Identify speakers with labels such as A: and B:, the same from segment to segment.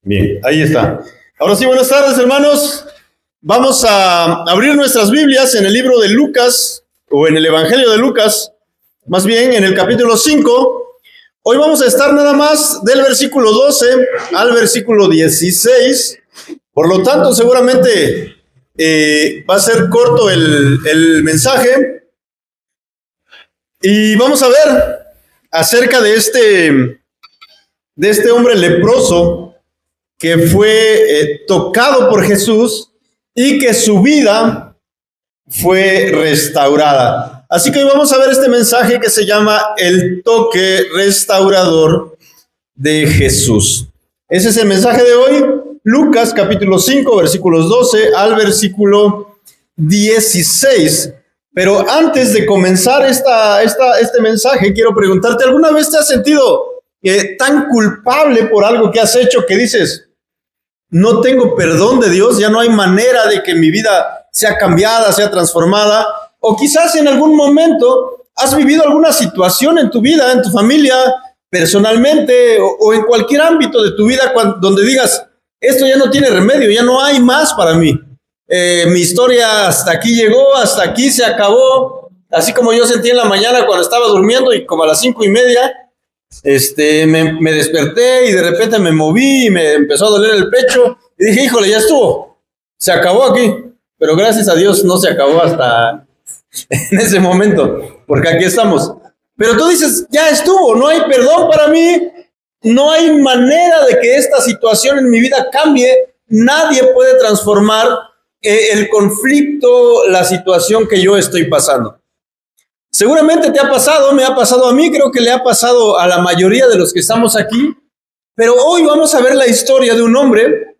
A: Bien, ahí está. Ahora sí, buenas tardes, hermanos. Vamos a abrir nuestras Biblias en el libro de Lucas, o en el Evangelio de Lucas, más bien en el capítulo 5. Hoy vamos a estar nada más del versículo 12 al versículo 16. Por lo tanto, seguramente va a ser corto el mensaje. Y vamos a ver acerca de este hombre leproso que fue tocado por Jesús y que su vida fue restaurada. Así que hoy vamos a ver este mensaje que se llama el toque restaurador de Jesús. Ese es el mensaje de hoy, Lucas capítulo 5, versículos 12 al versículo 16. Pero antes de comenzar este mensaje, quiero preguntarte, ¿alguna vez te has sentido tan culpable por algo que has hecho que dices, no tengo perdón de Dios, ya no hay manera de que mi vida sea cambiada, sea transformada? O quizás en algún momento has vivido alguna situación en tu vida, en tu familia, personalmente, o en cualquier ámbito de tu vida donde digas, esto ya no tiene remedio, ya no hay más para mí. Mi historia hasta aquí llegó, hasta aquí se acabó. Así como yo sentí en la mañana cuando estaba durmiendo y como a las 5:30, me desperté y de repente me moví y me empezó a doler el pecho y dije, híjole, ya estuvo, se acabó aquí. Pero gracias a Dios no se acabó hasta en ese momento, porque aquí estamos. Pero tú dices, ya estuvo, no hay perdón para mí, no hay manera de que esta situación en mi vida cambie, nadie puede transformar el conflicto, la situación que yo estoy pasando. Seguramente te ha pasado, me ha pasado a mí, creo que le ha pasado a la mayoría de los que estamos aquí, pero hoy vamos a ver la historia de un hombre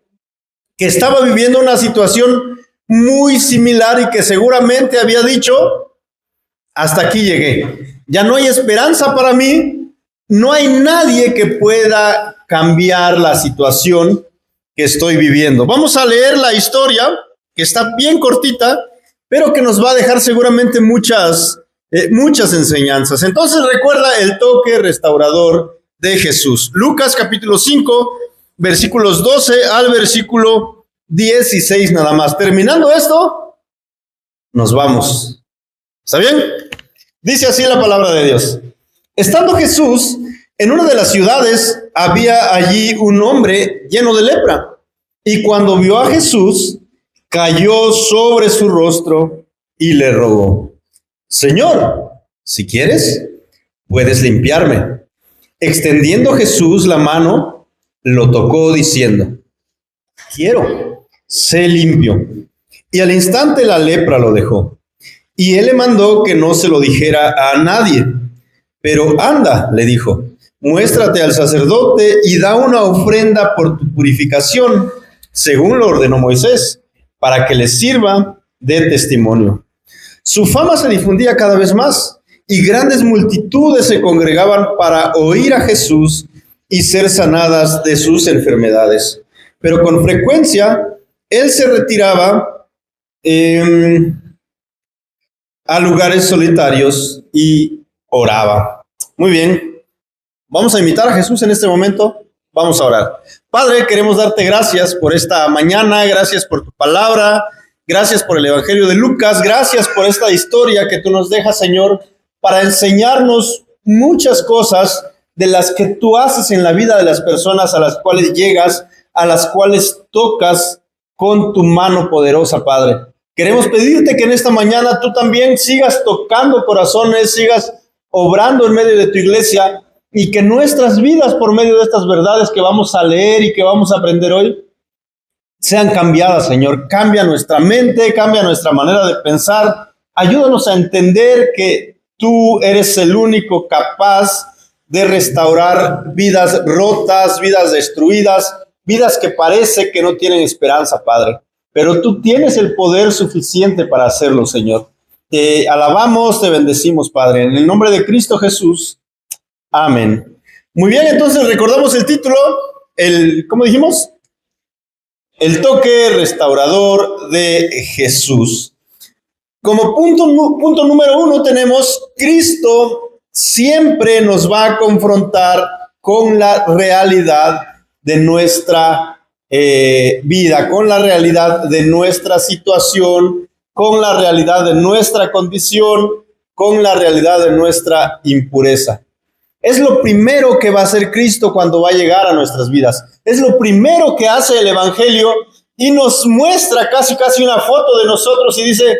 A: que estaba viviendo una situación muy similar y que seguramente había dicho, hasta aquí llegué, ya no hay esperanza para mí, no hay nadie que pueda cambiar la situación que estoy viviendo. Vamos a leer la historia, que está bien cortita, pero que nos va a dejar seguramente muchas enseñanzas. Entonces recuerda el toque restaurador de Jesús. Lucas capítulo 5, versículos 12 al versículo 16 nada más. Terminando esto, nos vamos. ¿Está bien? Dice así la palabra de Dios. Estando Jesús en una de las ciudades, había allí un hombre lleno de lepra, y cuando vio a Jesús, cayó sobre su rostro y le rogó: Señor, si quieres, puedes limpiarme. Extendiendo Jesús la mano, lo tocó diciendo: quiero, sé limpio. Y al instante la lepra lo dejó. Y él le mandó que no se lo dijera a nadie. Pero anda, le dijo, muéstrate al sacerdote y da una ofrenda por tu purificación, según lo ordenó Moisés, para que les sirva de testimonio. Su fama se difundía cada vez más, y grandes multitudes se congregaban para oír a Jesús y ser sanadas de sus enfermedades. Pero con frecuencia, él se retiraba a lugares solitarios y oraba. Muy bien, vamos a invitar a Jesús en este momento. Vamos a orar. Padre, queremos darte gracias por esta mañana, gracias por tu palabra, gracias por el Evangelio de Lucas, gracias por esta historia que tú nos dejas, Señor, para enseñarnos muchas cosas de las que tú haces en la vida de las personas a las cuales llegas, a las cuales tocas con tu mano poderosa, Padre. Queremos pedirte que en esta mañana tú también sigas tocando corazones, sigas obrando en medio de tu iglesia, y que nuestras vidas, por medio de estas verdades que vamos a leer y que vamos a aprender hoy, sean cambiadas, Señor. Cambia nuestra mente, cambia nuestra manera de pensar. Ayúdanos a entender que tú eres el único capaz de restaurar vidas rotas, vidas destruidas, vidas que parece que no tienen esperanza, Padre. Pero tú tienes el poder suficiente para hacerlo, Señor. Te alabamos, te bendecimos, Padre. En el nombre de Cristo Jesús. Amén. Muy bien, entonces recordamos el título, ¿cómo dijimos? El toque restaurador de Jesús. Como punto número 1 tenemos: Cristo siempre nos va a confrontar con la realidad de nuestra vida, con la realidad de nuestra situación, con la realidad de nuestra condición, con la realidad de nuestra impureza. Es lo primero que va a hacer Cristo cuando va a llegar a nuestras vidas. Es lo primero que hace el Evangelio y nos muestra casi una foto de nosotros y dice,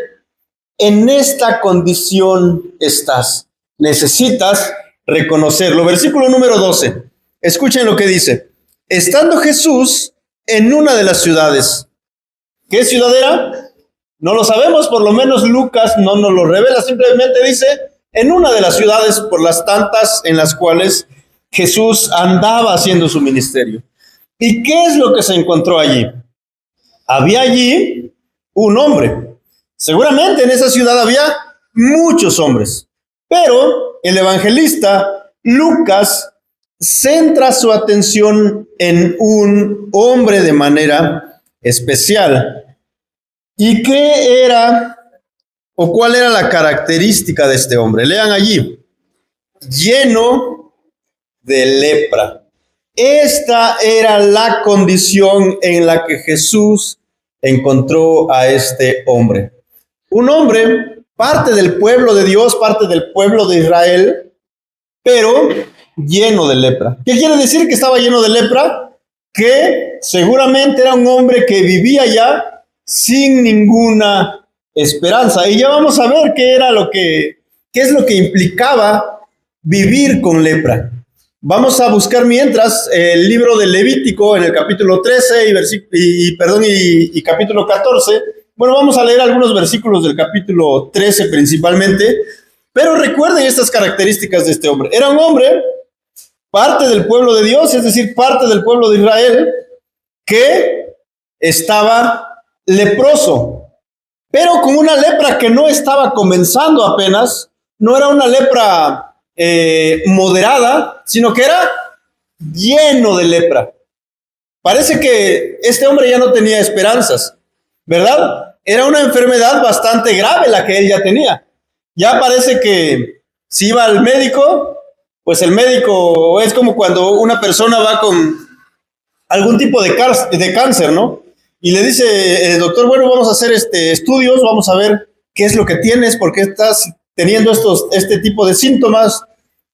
A: en esta condición estás. Necesitas reconocerlo. Versículo número 12. Escuchen lo que dice. Estando Jesús en una de las ciudades. ¿Qué ciudad era? No lo sabemos, por lo menos Lucas no nos lo revela, simplemente dice en una de las ciudades por las tantas en las cuales Jesús andaba haciendo su ministerio. ¿Y qué es lo que se encontró allí? Había allí un hombre. Seguramente en esa ciudad había muchos hombres, pero el evangelista Lucas centra su atención en un hombre de manera especial. ¿Y qué era o cuál era la característica de este hombre? Lean allí. Lleno de lepra. Esta era la condición en la que Jesús encontró a este hombre. Un hombre, parte del pueblo de Dios, parte del pueblo de Israel, pero lleno de lepra. ¿Qué quiere decir que estaba lleno de lepra? Que seguramente era un hombre que vivía ya sin ninguna esperanza. Y ya vamos a ver qué es lo que implicaba vivir con lepra. Vamos a buscar mientras el libro de Levítico en el capítulo 13 y capítulo 14. Bueno, vamos a leer algunos versículos del capítulo 13 principalmente, pero recuerden estas características de este hombre. Era un hombre, parte del pueblo de Dios, es decir, parte del pueblo de Israel, que estaba leproso, pero con una lepra que no estaba comenzando apenas, no era una lepra moderada, sino que era lleno de lepra. Parece que este hombre ya no tenía esperanzas, ¿verdad? Era una enfermedad bastante grave la que él ya tenía. Ya parece que si iba al médico, pues el médico es como cuando una persona va con algún tipo de cáncer, ¿no? Y le dice el doctor, bueno, vamos a hacer estudios, vamos a ver qué es lo que tienes, por qué estás teniendo este tipo de síntomas.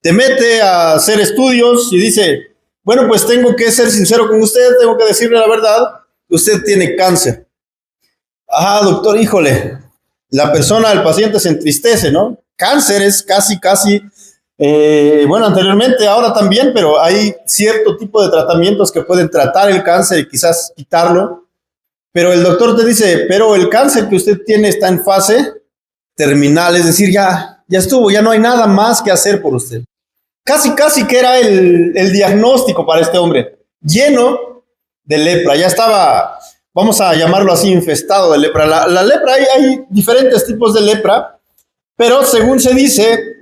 A: Te mete a hacer estudios y dice, bueno, pues tengo que ser sincero con usted, tengo que decirle la verdad, usted tiene cáncer. Ah, doctor, híjole, el paciente se entristece, ¿no? Cáncer es casi, bueno, anteriormente, ahora también, pero hay cierto tipo de tratamientos que pueden tratar el cáncer y quizás quitarlo. Pero el doctor te dice, pero el cáncer que usted tiene está en fase terminal, es decir, ya estuvo, ya no hay nada más que hacer por usted. Casi que era el diagnóstico para este hombre, lleno de lepra, ya estaba, vamos a llamarlo así, infestado de lepra. La lepra, hay diferentes tipos de lepra, pero según se dice,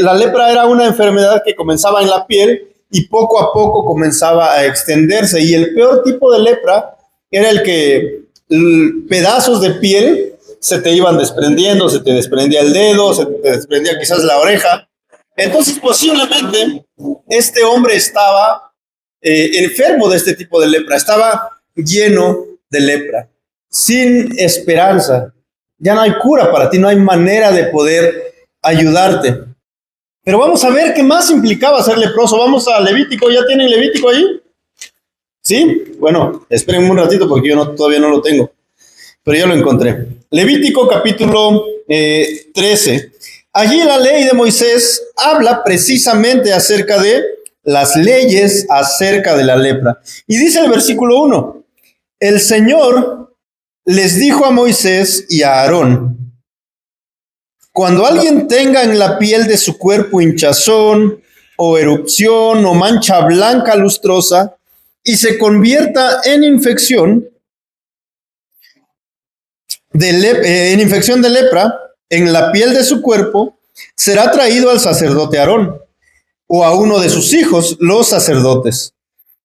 A: la lepra era una enfermedad que comenzaba en la piel y poco a poco comenzaba a extenderse, y el peor tipo de lepra era el que pedazos de piel se te iban desprendiendo, se te desprendía el dedo, se te desprendía quizás la oreja. Entonces posiblemente este hombre estaba enfermo de este tipo de lepra, estaba lleno de lepra, sin esperanza. Ya no hay cura para ti, no hay manera de poder ayudarte. Pero vamos a ver qué más implicaba ser leproso. Vamos a Levítico, ¿ya tienen Levítico ahí? ¿Sí? Bueno, esperen un ratito porque yo todavía no lo tengo, pero ya lo encontré. Levítico capítulo 13. Allí la ley de Moisés habla precisamente acerca de las leyes acerca de la lepra. Y dice el versículo 1, el Señor les dijo a Moisés y a Aarón, cuando alguien tenga en la piel de su cuerpo hinchazón o erupción o mancha blanca lustrosa, y se convierta en infección de lepra en la piel de su cuerpo, será traído al sacerdote Aarón o a uno de sus hijos, los sacerdotes.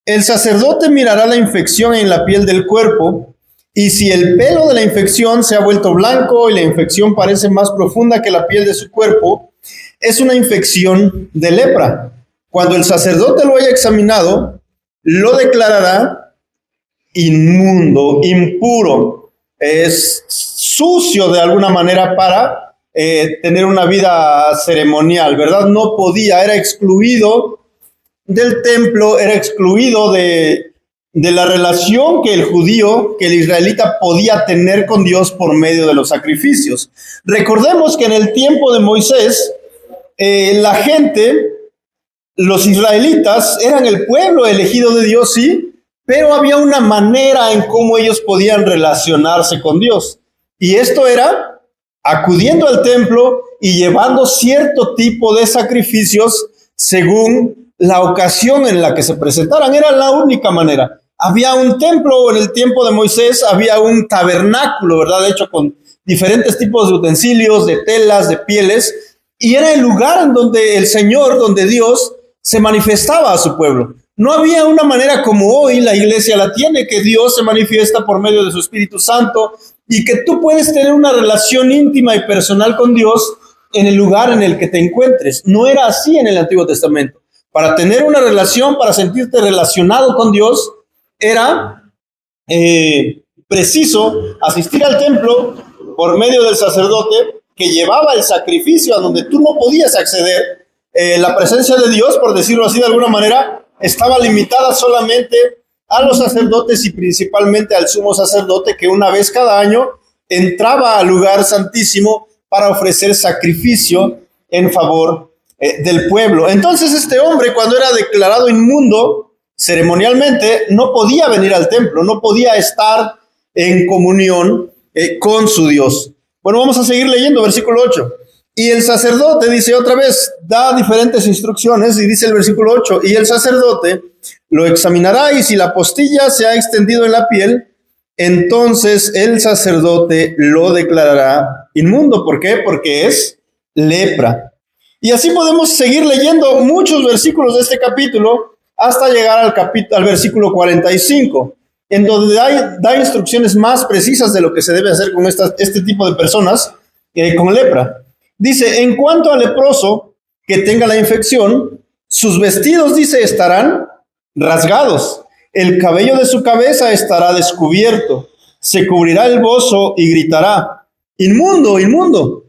A: El sacerdote mirará la infección en la piel del cuerpo, y si el pelo de la infección se ha vuelto blanco y la infección parece más profunda que la piel de su cuerpo, es una infección de lepra. Cuando el sacerdote lo haya examinado, lo declarará inmundo, impuro, es sucio de alguna manera para tener una vida ceremonial, ¿verdad? No podía, era excluido del templo, era excluido de la relación que el judío, que el israelita podía tener con Dios por medio de los sacrificios. Recordemos que en el tiempo de Moisés, la gente, los israelitas, eran el pueblo elegido de Dios, sí, pero había una manera en cómo ellos podían relacionarse con Dios. Y esto era acudiendo al templo y llevando cierto tipo de sacrificios según la ocasión en la que se presentaran. Era la única manera. Había un templo en el tiempo de Moisés, había un tabernáculo, ¿verdad? Hecho con diferentes tipos de utensilios, de telas, de pieles, y era el lugar en donde el Señor, donde Dios se manifestaba a su pueblo. No había una manera como hoy la iglesia la tiene, que Dios se manifiesta por medio de su Espíritu Santo y que tú puedes tener una relación íntima y personal con Dios en el lugar en el que te encuentres. No era así en el Antiguo Testamento. Para tener una relación, para sentirte relacionado con Dios, era preciso asistir al templo por medio del sacerdote que llevaba el sacrificio a donde tú no podías acceder. La presencia de Dios, por decirlo así de alguna manera, estaba limitada solamente a los sacerdotes y principalmente al sumo sacerdote, que una vez cada año entraba al lugar santísimo para ofrecer sacrificio en favor del pueblo. Entonces este hombre, cuando era declarado inmundo ceremonialmente, no podía venir al templo, no podía estar en comunión con su Dios. Bueno, vamos a seguir leyendo, versículo 8. Y el sacerdote, dice otra vez, da diferentes instrucciones, y dice el versículo 8, y el sacerdote lo examinará, y si la postilla se ha extendido en la piel, entonces el sacerdote lo declarará inmundo. ¿Por qué? Porque es lepra. Y así podemos seguir leyendo muchos versículos de este capítulo hasta llegar al versículo 45, en donde da instrucciones más precisas de lo que se debe hacer con este tipo de personas con lepra. Dice, en cuanto al leproso que tenga la infección, sus vestidos, dice, estarán rasgados, el cabello de su cabeza estará descubierto, se cubrirá el bozo y gritará, inmundo, inmundo.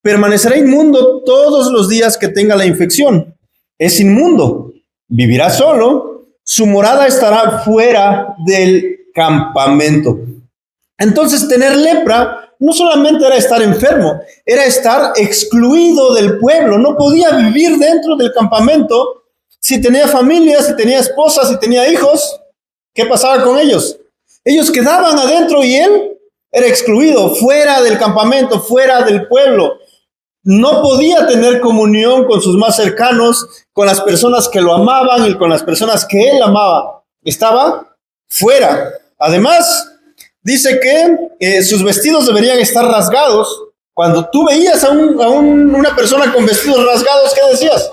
A: Permanecerá inmundo todos los días que tenga la infección. Es inmundo, vivirá solo, su morada estará fuera del campamento. Entonces, tener lepra no solamente era estar enfermo, era estar excluido del pueblo. No podía vivir dentro del campamento. Si tenía familia, si tenía esposa, si tenía hijos, ¿qué pasaba con ellos? Ellos quedaban adentro y él era excluido, fuera del campamento, fuera del pueblo. No podía tener comunión con sus más cercanos, con las personas que lo amaban y con las personas que él amaba. Estaba fuera. Además, dice que sus vestidos deberían estar rasgados. Cuando tú veías a una persona con vestidos rasgados, ¿qué decías?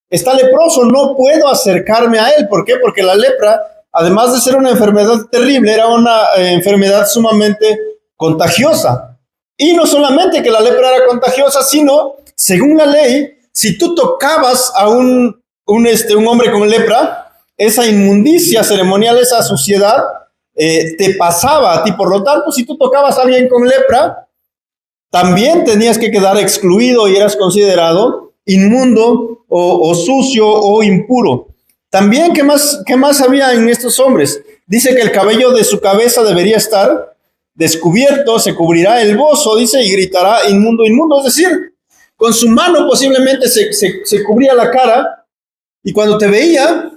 A: Está leproso, no puedo acercarme a él. ¿Por qué? Porque la lepra, además de ser una enfermedad terrible, era una enfermedad sumamente contagiosa. Y no solamente que la lepra era contagiosa, sino, según la ley, si tú tocabas a un hombre con lepra, esa inmundicia ceremonial, esa suciedad, te pasaba a ti. Por lo tanto, si tú tocabas a alguien con lepra, también tenías que quedar excluido y eras considerado inmundo o sucio o impuro. También, ¿qué más había en estos hombres? Dice que el cabello de su cabeza debería estar descubierto, se cubrirá el bozo, dice, y gritará inmundo, inmundo. Es decir, con su mano posiblemente se cubría la cara, y cuando te veía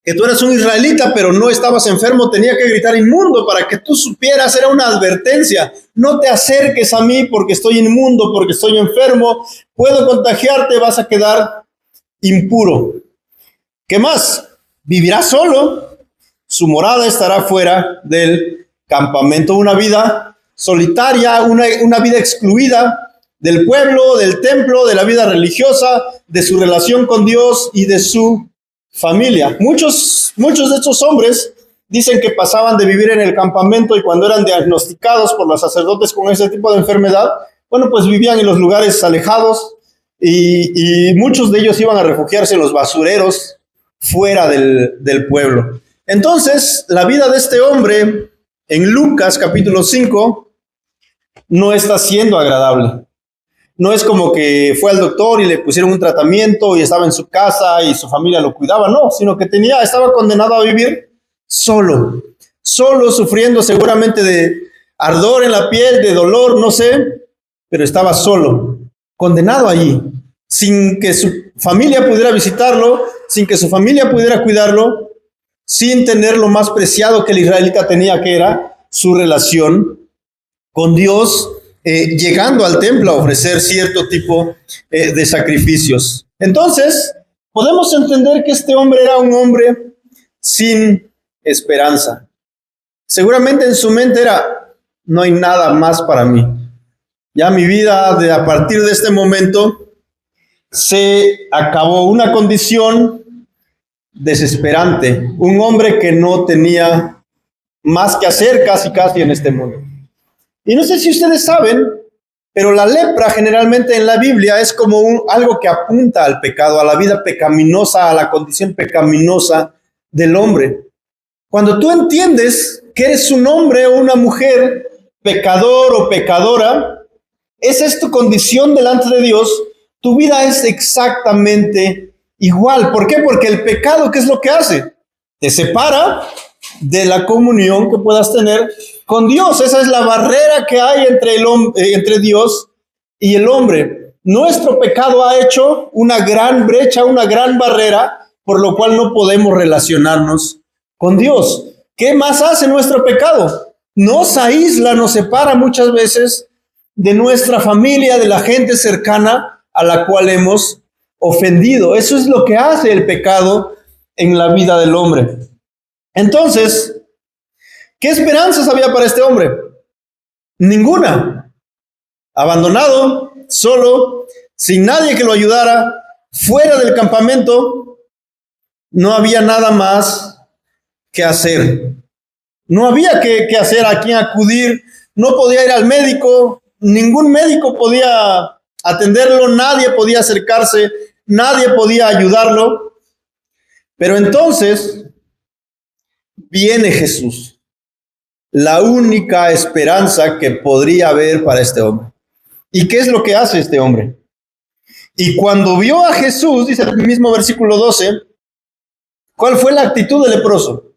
A: que tú eras un israelita, pero no estabas enfermo, tenía que gritar inmundo para que tú supieras. Era una advertencia. No te acerques a mí porque estoy inmundo, porque estoy enfermo, puedo contagiarte, vas a quedar impuro. ¿Qué más? Vivirá solo, su morada estará fuera del campamento. Una vida solitaria, una vida excluida del pueblo, del templo, de la vida religiosa, de su relación con Dios y de su familia. Muchos de estos hombres dicen que pasaban de vivir en el campamento, y cuando eran diagnosticados por los sacerdotes con ese tipo de enfermedad, bueno, pues vivían en los lugares alejados, y muchos de ellos iban a refugiarse en los basureros fuera del pueblo. Entonces, la vida de este hombre en Lucas capítulo 5 no está siendo agradable. No es como que fue al doctor y le pusieron un tratamiento y estaba en su casa y su familia lo cuidaba, no, sino que estaba condenado a vivir solo, sufriendo seguramente de ardor en la piel, de dolor, no sé, pero estaba solo, condenado allí, sin que su familia pudiera visitarlo, sin que su familia pudiera cuidarlo, sin tener lo más preciado que el israelita tenía, que era su relación con Dios, llegando al templo a ofrecer cierto tipo de sacrificios. Entonces, podemos entender que este hombre era un hombre sin esperanza. Seguramente en su mente era, no hay nada más para mí. Ya mi vida, a partir de este momento, se acabó. Una condición desesperante. Un hombre que no tenía más que hacer casi en este mundo. Y no sé si ustedes saben, pero la lepra generalmente en la Biblia es como algo que apunta al pecado, a la vida pecaminosa, a la condición pecaminosa del hombre. Cuando tú entiendes que eres un hombre o una mujer pecador o pecadora, esa es tu condición delante de Dios, tu vida es exactamente igual. ¿Por qué? Porque el pecado, ¿qué es lo que hace? Te separa de la comunión que puedas tener con Dios. Esa es la barrera que hay entre Dios y el hombre. Nuestro pecado ha hecho una gran brecha, una gran barrera, por lo cual no podemos relacionarnos con Dios. ¿Qué más hace nuestro pecado? Nos aísla, nos separa muchas veces de nuestra familia, de la gente cercana a la cual hemos ofendido. Eso es lo que hace el pecado en la vida del hombre. Entonces, ¿qué esperanzas había para este hombre? Ninguna. Abandonado, solo, sin nadie que lo ayudara, fuera del campamento, no había nada más que hacer. No había que hacer, a quién acudir, no podía ir al médico, ningún médico podía atenderlo, nadie podía acercarse, nadie podía ayudarlo. Pero entonces viene Jesús, la única esperanza que podría haber para este hombre. ¿Y qué es lo que hace este hombre? Y cuando vio a Jesús, dice el mismo versículo 12, ¿cuál fue la actitud del leproso?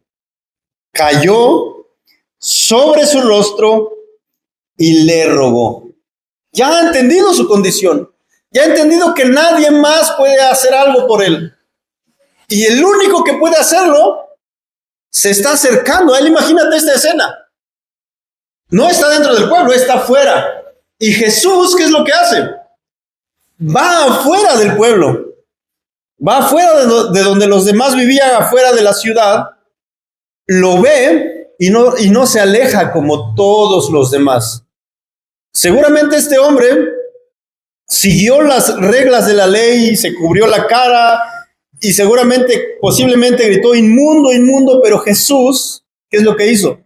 A: Cayó sobre su rostro y le rogó. Ya ha entendido su condición, ya ha entendido que nadie más puede hacer algo por él. Y el único que puede hacerlo se está acercando a él. Imagínate esta escena. No está dentro del pueblo, está afuera. Y Jesús, ¿qué es lo que hace? Va afuera del pueblo. Va afuera de donde los demás vivían, afuera de la ciudad. Lo ve y no se aleja como todos los demás. Seguramente este hombre siguió las reglas de la ley y se cubrió la cara y seguramente, posiblemente gritó inmundo, inmundo, pero Jesús, ¿qué es lo que hizo?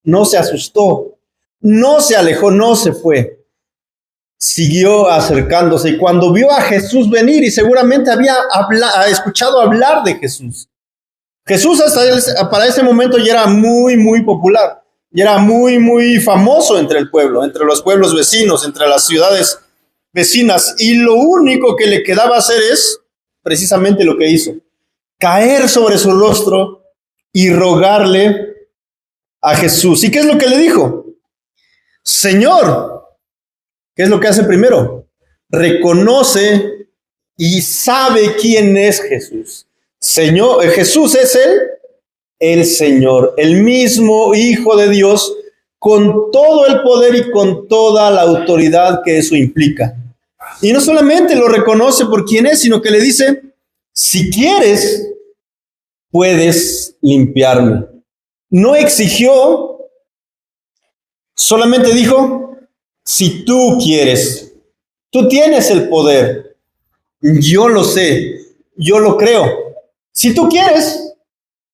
A: No se asustó, no se alejó, no se fue. Siguió acercándose y cuando vio a Jesús venir y seguramente había escuchado hablar de Jesús. Jesús para ese momento ya era muy popular, ya era muy famoso entre el pueblo, entre los pueblos vecinos, entre las ciudades vecinas. Y lo único que le quedaba hacer es precisamente lo que hizo: caer sobre su rostro y rogarle a Jesús. ¿Y qué es lo que le dijo? Señor, ¿qué es lo que hace primero? Reconoce y sabe quién es Jesús. Señor, Jesús es el Señor, el mismo Hijo de Dios, con todo el poder y con toda la autoridad que eso implica. Y no solamente lo reconoce por quién es, sino que le dice: si quieres, puedes limpiarme. No exigió, solamente dijo: si tú quieres, tú tienes el poder. Yo lo sé, yo lo creo. Si tú quieres,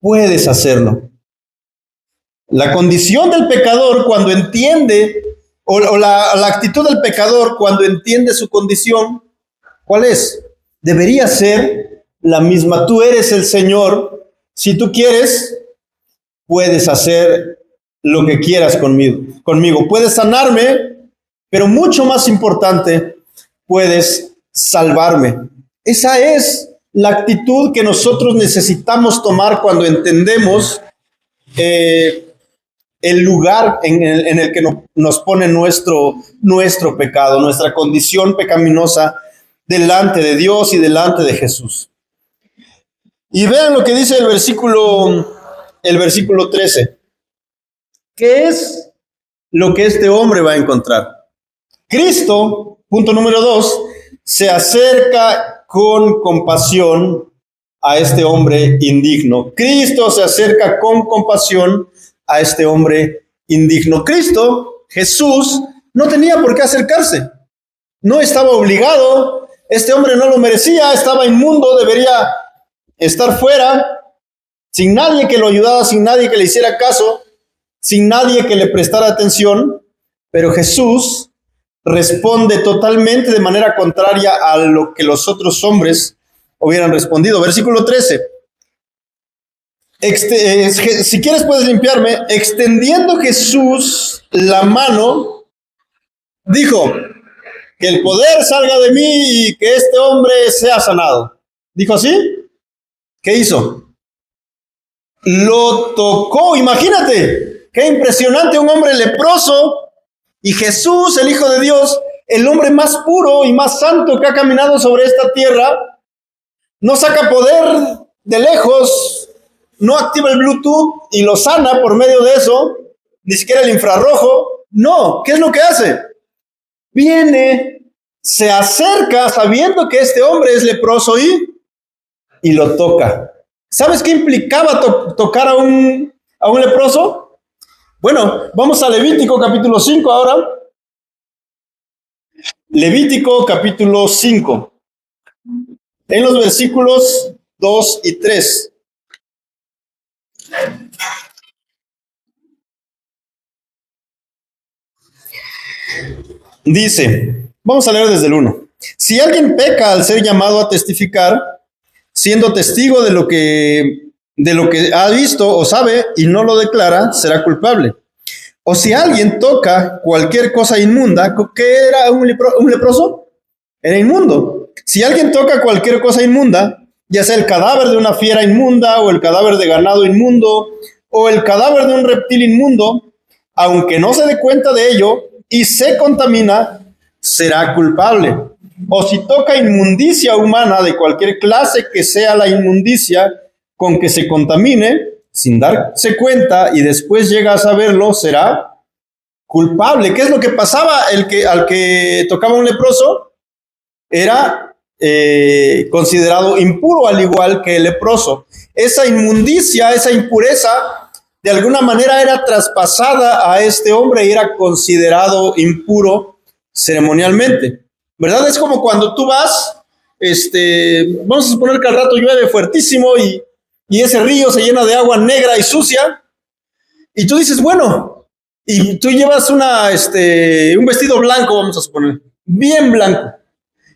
A: puedes hacerlo. La condición del pecador cuando entiende, o la actitud del pecador cuando entiende su condición, ¿cuál es? Debería ser la misma. Tú eres el Señor. Si tú quieres, puedes hacer lo que quieras conmigo. Puedes sanarme, pero mucho más importante, puedes salvarme. Esa es la actitud que nosotros necesitamos tomar cuando entendemos el lugar en el que nos pone nuestro pecado, nuestra condición pecaminosa delante de Dios y delante de Jesús. Y vean lo que dice el versículo 13. ¿Qué es lo que este hombre va a encontrar? Cristo, punto número 2, se acerca con compasión a este hombre indigno. Cristo se acerca con compasión a este hombre indigno. Cristo, Jesús, no tenía por qué acercarse. No estaba obligado. Este hombre no lo merecía, estaba inmundo, debería estar fuera, sin nadie que lo ayudara, sin nadie que le hiciera caso, sin nadie que le prestara atención. Pero Jesús responde totalmente de manera contraria a lo que los otros hombres hubieran respondido. Versículo 13. Si quieres puedes limpiarme. Extendiendo Jesús la mano, dijo: que el poder salga de mí y que este hombre sea sanado. ¿Dijo así? ¿Qué hizo? Lo tocó. Imagínate, qué impresionante, un hombre leproso. Y Jesús, el Hijo de Dios, el hombre más puro y más santo que ha caminado sobre esta tierra, no saca poder de lejos, no activa el Bluetooth y lo sana por medio de eso, ni siquiera el infrarrojo. No, ¿qué es lo que hace? Viene, se acerca sabiendo que este hombre es leproso y lo toca. ¿Sabes qué implicaba tocar a un leproso? Bueno, vamos a Levítico capítulo 5 ahora. Levítico capítulo 5. En los versículos 2 y 3. Dice, vamos a leer desde el 1. Si alguien peca al ser llamado a testificar, siendo testigo de lo que ha visto o sabe y no lo declara, será culpable. O si alguien toca cualquier cosa inmunda, ¿qué era un leproso? Era inmundo. Si alguien toca cualquier cosa inmunda, ya sea el cadáver de una fiera inmunda, o el cadáver de ganado inmundo, o el cadáver de un reptil inmundo, aunque no se dé cuenta de ello y se contamina, será culpable. O si toca inmundicia humana de cualquier clase que sea la inmundicia con que se contamine, sin darse cuenta y después llega a saberlo, será culpable. ¿Qué es lo que pasaba? Al que tocaba un leproso era considerado impuro, al igual que el leproso. Esa inmundicia, esa impureza, de alguna manera era traspasada a este hombre y era considerado impuro ceremonialmente. ¿Verdad? Es como cuando tú vas, vamos a suponer que al rato llueve fuertísimo y ese río se llena de agua negra y sucia, y tú dices, bueno, y tú llevas un vestido blanco, vamos a suponer, bien blanco,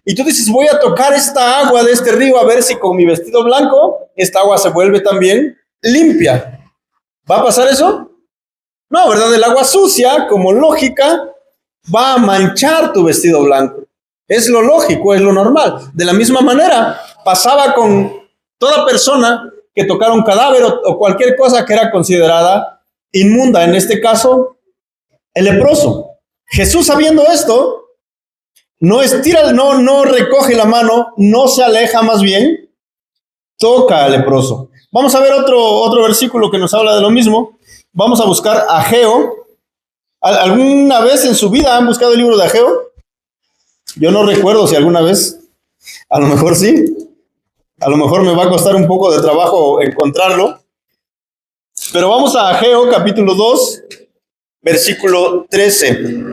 A: y tú dices, voy a tocar esta agua de este río a ver si con mi vestido blanco esta agua se vuelve también limpia. ¿Va a pasar eso? No, ¿verdad? El agua sucia, como lógica, va a manchar tu vestido blanco. Es lo lógico, es lo normal. De la misma manera, pasaba con toda persona que tocara un cadáver o cualquier cosa que era considerada inmunda, en este caso, el leproso. Jesús, sabiendo esto, no estira, no recoge la mano, no se aleja, más bien toca al leproso. Vamos a ver otro versículo que nos habla de lo mismo. Vamos a buscar Ageo. ¿Alguna vez en su vida han buscado el libro de Ageo? Yo no recuerdo si alguna vez. A lo mejor sí. A lo mejor me va a costar un poco de trabajo encontrarlo. Pero vamos a Ageo capítulo 2, versículo 13.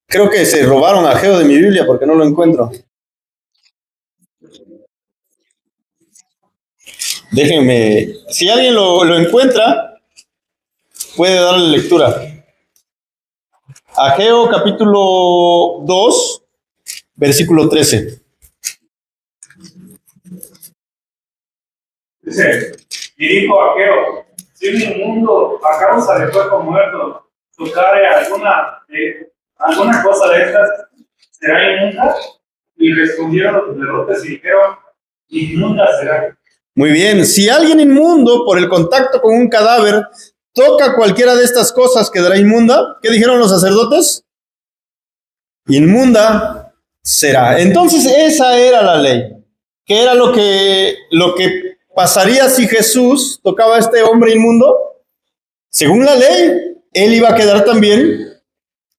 A: Creo que se robaron a Ageo de mi Biblia porque no lo encuentro. Déjenme, si alguien lo encuentra, puede darle lectura. Ageo capítulo 2, versículo 13.
B: Dice, y dijo aquel, si un inmundo a causa de cuerpo muerto tocare alguna cosa de estas, será inmunda. Y respondieron los sacerdotes y dijeron, inmunda será.
A: Muy bien, si alguien inmundo por el contacto con un cadáver toca cualquiera de estas cosas, quedará inmunda. ¿Qué dijeron los sacerdotes? Inmunda será. Entonces esa era la ley. ¿Qué era lo que pasaría si Jesús tocaba a este hombre inmundo? Según la ley, él iba a quedar también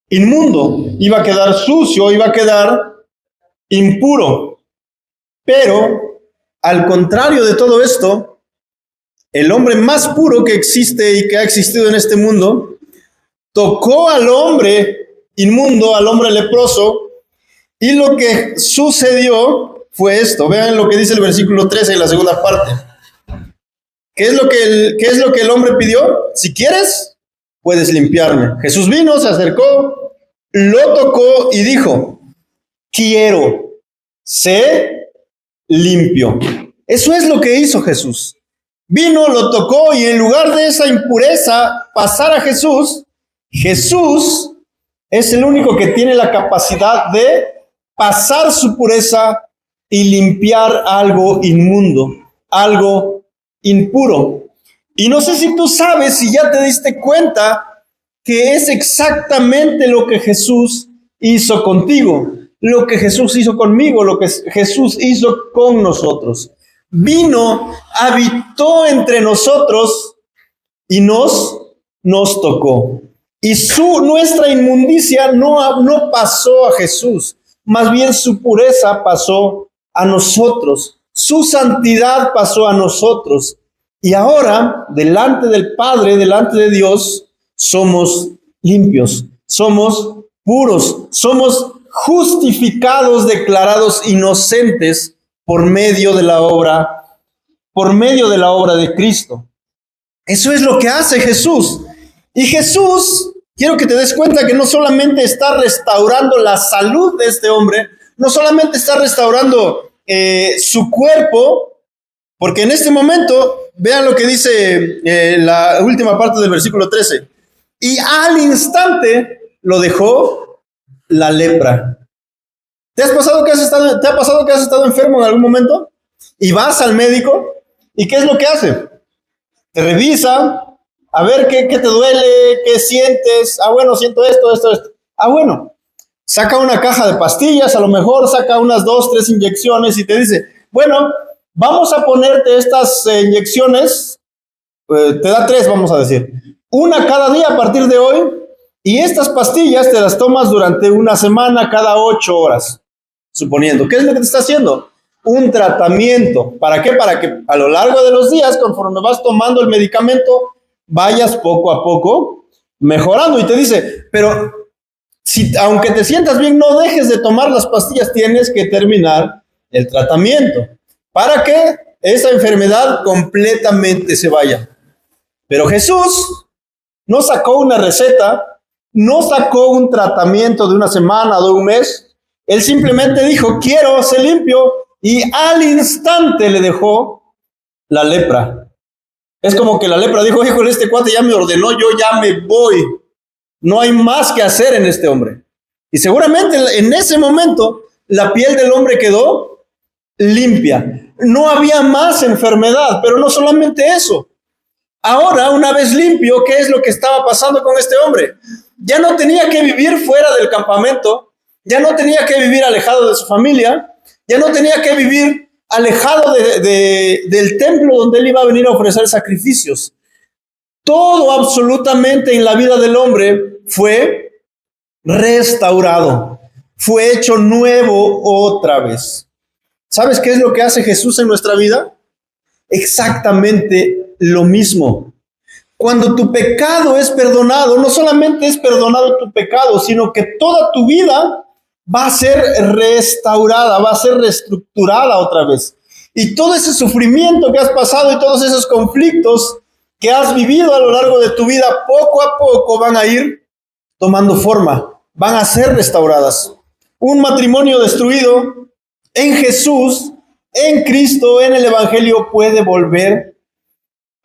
A: inmundo, iba a quedar sucio, iba a quedar impuro. Pero, al contrario de todo esto, el hombre más puro que existe y que ha existido en este mundo, tocó al hombre inmundo, al hombre leproso, y lo que sucedió fue esto. Vean lo que dice el versículo 13 en la segunda parte. ¿Qué es lo que el hombre pidió? Si quieres, puedes limpiarme. Jesús vino, se acercó, lo tocó y dijo, quiero, sé limpio. Eso es lo que hizo Jesús. Vino, lo tocó y en lugar de esa impureza pasar a Jesús, Jesús es el único que tiene la capacidad de pasar su pureza y limpiar algo inmundo, algo impuro. Y no sé si tú sabes, si ya te diste cuenta, que es exactamente lo que Jesús hizo contigo, lo que Jesús hizo conmigo, lo que Jesús hizo con nosotros. Vino, habitó entre nosotros y nos tocó. Y nuestra inmundicia no pasó a Jesús, más bien su pureza pasó a nosotros, su santidad pasó a nosotros. Y ahora, delante del Padre, delante de Dios, somos limpios, somos puros, somos justificados, declarados inocentes por medio de la obra de Cristo. Eso es lo que hace Jesús. Y Jesús, quiero que te des cuenta que no solamente está restaurando la salud de este hombre, no solamente está restaurando su cuerpo, porque en este momento, vean lo que dice la última parte del versículo 13. Y al instante lo dejó la lepra. ¿Te ha pasado que has estado enfermo en algún momento? Y vas al médico, ¿y qué es lo que hace? Te revisa, a ver qué te duele, qué sientes. Ah, bueno, siento esto. Ah, bueno, saca una caja de pastillas, a lo mejor saca unas 2, 3 inyecciones y te dice, bueno, vamos a ponerte estas inyecciones, te da 3, vamos a decir, una cada día a partir de hoy, y estas pastillas te las tomas durante una semana cada 8 horas, suponiendo. ¿Qué es lo que te está haciendo? Un tratamiento. ¿Para qué? Para que a lo largo de los días, conforme vas tomando el medicamento, vayas poco a poco mejorando. Y te dice, pero aunque te sientas bien, no dejes de tomar las pastillas, tienes que terminar el tratamiento para que esa enfermedad completamente se vaya. Pero Jesús no sacó una receta, no sacó un tratamiento de una semana, de un mes. Él simplemente dijo, quiero ser limpio, y al instante le dejó la lepra. Es como que la lepra dijo, híjole, este cuate ya me ordenó, yo ya me voy. No hay más que hacer en este hombre. Y seguramente en ese momento la piel del hombre quedó limpia. No había más enfermedad, pero no solamente eso. Ahora, una vez limpio, ¿qué es lo que estaba pasando con este hombre? Ya no tenía que vivir fuera del campamento, ya no tenía que vivir alejado de su familia, ya no tenía que vivir alejado del templo donde él iba a venir a ofrecer sacrificios. Todo absolutamente en la vida del hombre fue restaurado, fue hecho nuevo otra vez. ¿Sabes qué es lo que hace Jesús en nuestra vida? Exactamente lo mismo. Cuando tu pecado es perdonado, no solamente es perdonado tu pecado, sino que toda tu vida va a ser restaurada, va a ser reestructurada otra vez. Y todo ese sufrimiento que has pasado y todos esos conflictos que has vivido a lo largo de tu vida, poco a poco van a ir tomando forma, van a ser restauradas. Un matrimonio destruido en Jesús en Cristo, en el Evangelio, puede volver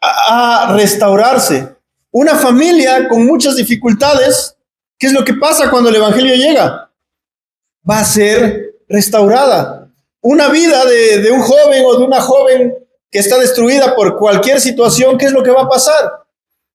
A: a restaurarse. Una familia con muchas dificultades, ¿qué es lo que pasa cuando el Evangelio llega? Va a ser restaurada. Una vida de un joven o de una joven que está destruida por cualquier situación, ¿qué es lo que va a pasar?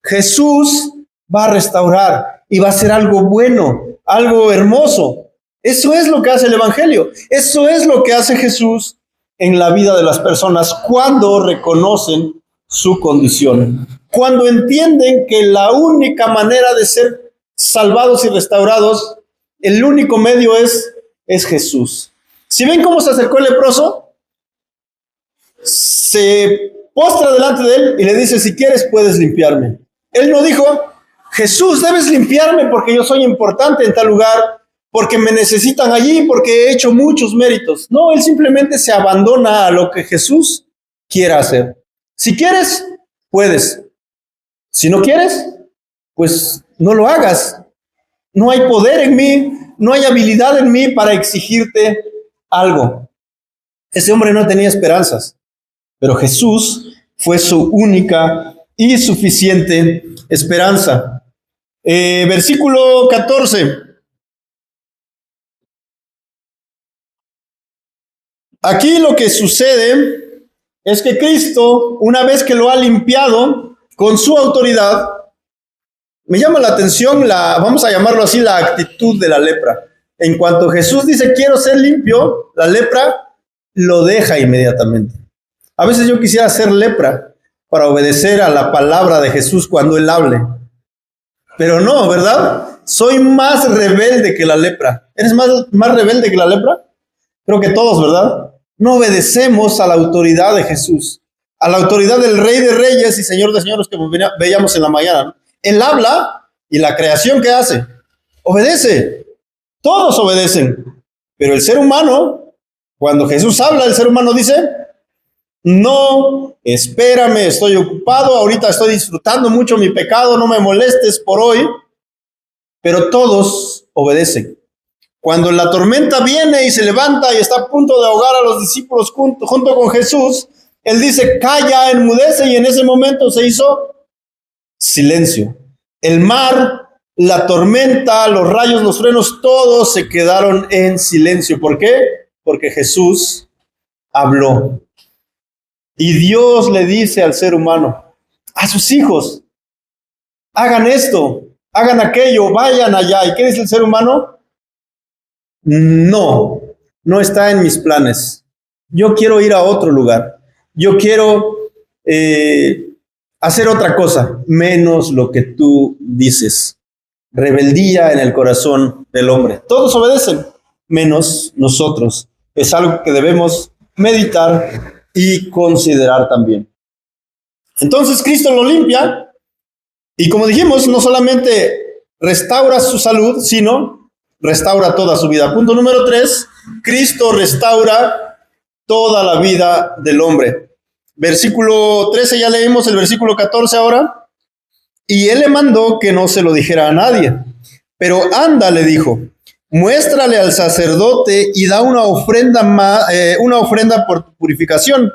A: Jesús va a restaurar y va a ser algo bueno, algo hermoso. Eso es lo que hace el Evangelio. Eso es lo que hace Jesús en la vida de las personas cuando reconocen su condición. Cuando entienden que la única manera de ser salvados y restaurados, el único medio es Jesús. ¿Si ven cómo se acercó el leproso? Se postra delante de él y le dice, si quieres puedes limpiarme. Él no dijo, Jesús, debes limpiarme porque yo soy importante en tal lugar, porque me necesitan allí, porque he hecho muchos méritos. No, él simplemente se abandona a lo que Jesús quiera hacer. Si quieres, puedes. Si no quieres, pues no lo hagas. No hay poder en mí, no hay habilidad en mí para exigirte algo. Ese hombre no tenía esperanzas, pero Jesús fue su única y suficiente esperanza. Versículo 14. Aquí lo que sucede es que Cristo, una vez que lo ha limpiado con su autoridad, me llama la atención vamos a llamarlo así, la actitud de la lepra. En cuanto Jesús dice, quiero ser limpio, la lepra lo deja inmediatamente. A veces yo quisiera ser lepra para obedecer a la palabra de Jesús cuando Él hable. Pero no, ¿verdad? Soy más rebelde que la lepra. ¿Eres más rebelde que la lepra? Creo que todos, ¿verdad? No obedecemos a la autoridad de Jesús, a la autoridad del Rey de Reyes y Señor de Señores que veíamos en la mañana. Él habla y la creación que hace, obedece. Todos obedecen. Pero el ser humano, cuando Jesús habla, el ser humano dice, no, espérame, estoy ocupado, ahorita estoy disfrutando mucho mi pecado, no me molestes por hoy. Pero todos obedecen. Cuando la tormenta viene y se levanta y está a punto de ahogar a los discípulos junto con Jesús, Él dice, calla, enmudece, y en ese momento se hizo silencio. El mar, la tormenta, los rayos, los truenos, todos se quedaron en silencio. ¿Por qué? Porque Jesús habló. Y Dios le dice al ser humano, a sus hijos, hagan esto, hagan aquello, vayan allá. ¿Y qué dice el ser humano? No, no está en mis planes. Yo quiero ir a otro lugar. Yo quiero hacer otra cosa, menos lo que tú dices. Rebeldía en el corazón del hombre. Todos obedecen, menos nosotros. Es algo que debemos meditar y considerar también. Entonces Cristo lo limpia y, como dijimos, no solamente restaura su salud, sino restaura toda su vida. Punto número 3, Cristo restaura toda la vida del hombre. Versículo 13, ya leímos el versículo 14 ahora. Y Él le mandó que no se lo dijera a nadie. Pero anda, le dijo, muéstrale al sacerdote y da una ofrenda por purificación,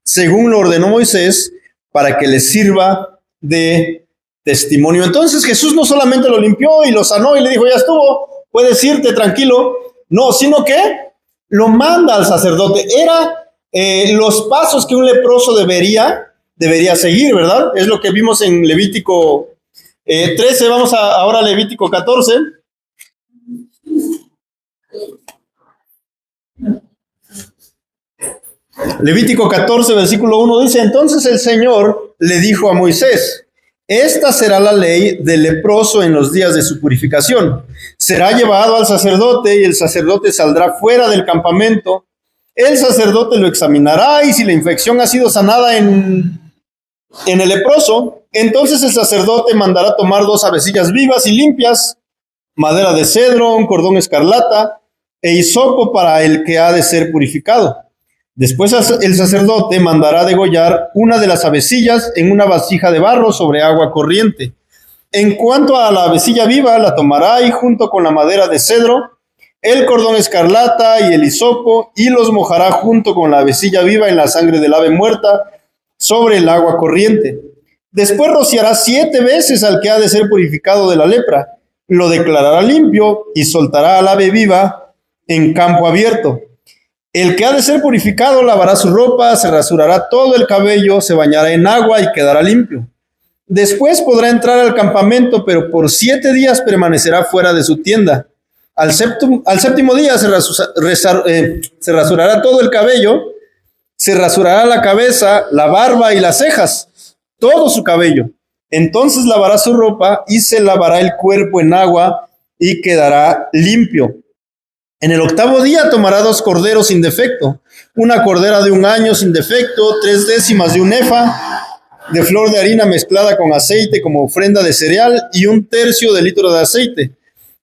A: según lo ordenó Moisés, para que le sirva de testimonio. Entonces Jesús no solamente lo limpió y lo sanó y le dijo, ya estuvo, puedes irte tranquilo. No, sino que lo manda al sacerdote. Era los pasos que un leproso debería seguir, ¿verdad? Es lo que vimos en Levítico 13. Vamos ahora a Levítico 14. Levítico 14, versículo 1 dice, entonces el Señor le dijo a Moisés, esta será la ley del leproso en los días de su purificación. Será llevado al sacerdote y el sacerdote saldrá fuera del campamento. El sacerdote lo examinará y si la infección ha sido sanada en el leproso, entonces el sacerdote mandará tomar 2 avecillas vivas y limpias, madera de cedro, un cordón escarlata e hisopo para el que ha de ser purificado. Después el sacerdote mandará degollar una de las avecillas en una vasija de barro sobre agua corriente. En cuanto a la avecilla viva, la tomará y junto con la madera de cedro el cordón escarlata y el hisopo, y los mojará junto con la avecilla viva en la sangre del ave muerta sobre el agua corriente. Después rociará 7 veces al que ha de ser purificado de la lepra, lo declarará limpio y soltará al ave viva en campo abierto. El que ha de ser purificado lavará su ropa, se rasurará todo el cabello, se bañará en agua y quedará limpio. Después podrá entrar al campamento, pero por 7 días permanecerá fuera de su tienda. Al séptimo día se rasurará todo el cabello, se rasurará la cabeza, la barba y las cejas, todo su cabello. Entonces lavará su ropa y se lavará el cuerpo en agua y quedará limpio. En el 8º día tomará 2 corderos sin defecto, una cordera de 1 año sin defecto, 3/10 de un efa de flor de harina mezclada con aceite como ofrenda de cereal y 1/3 de litro de aceite.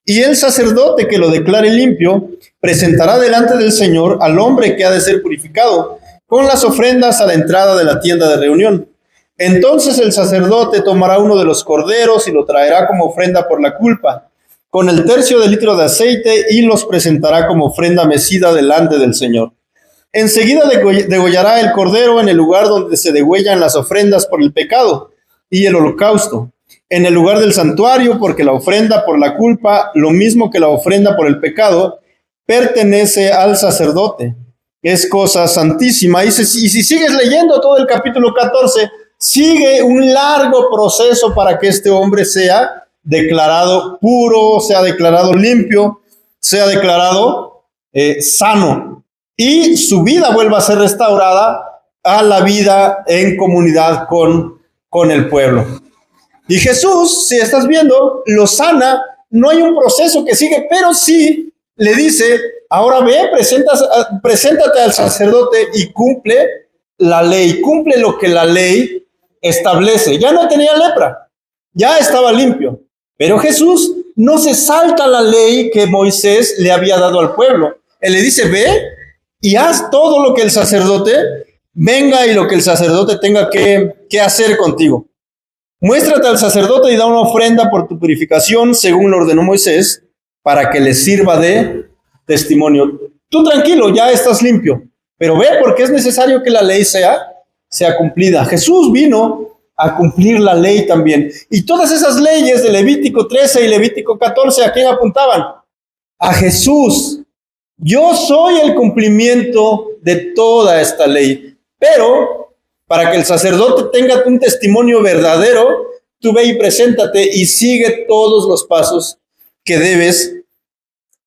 A: Y el sacerdote que lo declare limpio presentará delante del Señor al hombre que ha de ser purificado con las ofrendas a la entrada de la tienda de reunión. Entonces el sacerdote tomará uno de los corderos y lo traerá como ofrenda por la culpa, con el 1/3 de litro de aceite, y los presentará como ofrenda mecida delante del Señor. Enseguida degollará el cordero en el lugar donde se degüellan las ofrendas por el pecado y el holocausto, en el lugar del santuario, porque la ofrenda por la culpa, lo mismo que la ofrenda por el pecado, pertenece al sacerdote. Es cosa santísima. Y si sigues leyendo todo el capítulo 14, sigue un largo proceso para que este hombre sea declarado puro, sea declarado limpio, sea declarado sano, y su vida vuelva a ser restaurada a la vida en comunidad con el pueblo. Y Jesús, si estás viendo, lo sana. No hay un proceso que sigue, pero sí le dice: ahora ve, preséntate al sacerdote y cumple la ley, cumple lo que la ley establece. Ya no tenía lepra, ya estaba limpio. Pero Jesús no se salta la ley que Moisés le había dado al pueblo. Él le dice: ve y haz todo lo que el sacerdote venga y lo que el sacerdote tenga que hacer contigo. Muéstrate al sacerdote y da una ofrenda por tu purificación, según lo ordenó Moisés, para que le sirva de testimonio. Tú tranquilo, ya estás limpio, pero ve, porque es necesario que la ley sea cumplida. Jesús vino a cumplir la ley también. Y todas esas leyes de Levítico 13 y Levítico 14, ¿a quién apuntaban? A Jesús. Yo soy el cumplimiento de toda esta ley. Pero para que el sacerdote tenga un testimonio verdadero, tú ve y preséntate y sigue todos los pasos que debes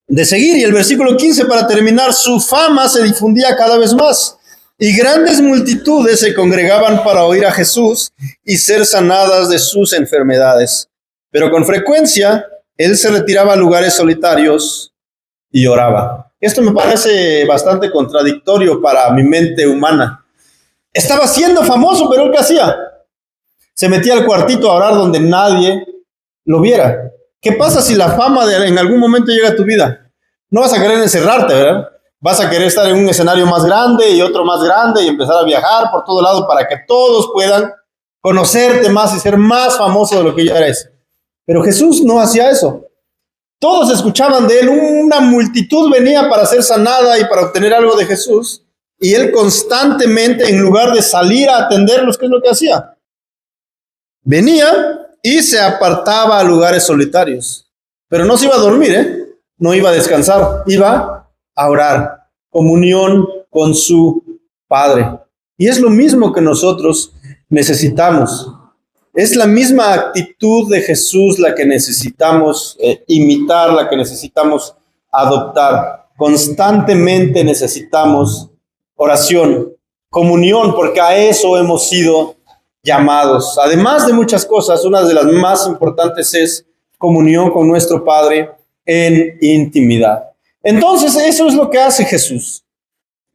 A: de seguir. Y el versículo 15, para terminar: su fama se difundía cada vez más, y grandes multitudes se congregaban para oír a Jesús y ser sanadas de sus enfermedades. Pero con frecuencia él se retiraba a lugares solitarios y oraba. Esto me parece bastante contradictorio para mi mente humana. Estaba siendo famoso, pero ¿él qué hacía? Se metía al cuartito a orar donde nadie lo viera. ¿Qué pasa si la fama en algún momento llega a tu vida? No vas a querer encerrarte, ¿verdad? Vas a querer estar en un escenario más grande y otro más grande y empezar a viajar por todo lado para que todos puedan conocerte más y ser más famoso de lo que ya eres. Pero Jesús no hacía eso. Todos escuchaban de él, una multitud venía para ser sanada y para obtener algo de Jesús, y él constantemente, en lugar de salir a atenderlos, ¿qué es lo que hacía? Venía y se apartaba a lugares solitarios, pero no se iba a dormir, no iba a descansar, iba a orar, comunión con su Padre. Y es lo mismo que nosotros necesitamos. Es la misma actitud de Jesús la que necesitamos imitar, la que necesitamos adoptar. Constantemente necesitamos oración, comunión, porque a eso hemos sido llamados. Además de muchas cosas, una de las más importantes es comunión con nuestro Padre en intimidad. Entonces, eso es lo que hace Jesús.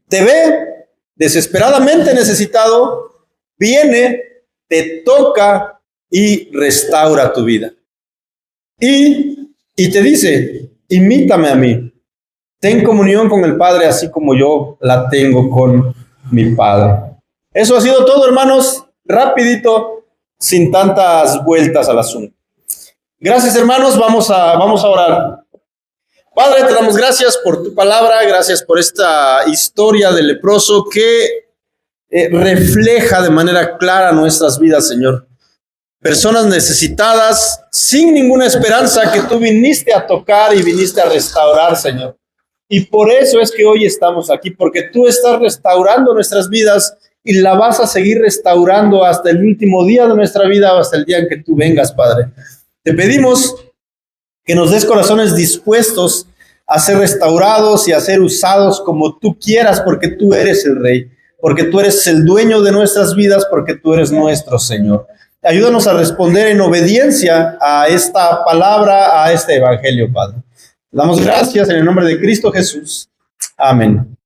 A: Te ve desesperadamente necesitado, viene, te toca y restaura tu vida. Y te dice: imítame a mí. Ten comunión con el Padre así como yo la tengo con mi Padre. Eso ha sido todo, hermanos. Rapidito, sin tantas vueltas al asunto. Gracias, hermanos. Vamos a orar. Padre, te damos gracias por tu palabra, gracias por esta historia del leproso que refleja de manera clara nuestras vidas, Señor. Personas necesitadas, sin ninguna esperanza, que tú viniste a tocar y viniste a restaurar, Señor. Y por eso es que hoy estamos aquí, porque tú estás restaurando nuestras vidas y la vas a seguir restaurando hasta el último día de nuestra vida o hasta el día en que tú vengas, Padre. Te pedimos que nos des corazones dispuestos a ser restaurados y a ser usados como tú quieras, porque tú eres el Rey, porque tú eres el dueño de nuestras vidas, porque tú eres nuestro Señor. Ayúdanos a responder en obediencia a esta palabra, a este evangelio, Padre. Damos gracias en el nombre de Cristo Jesús. Amén.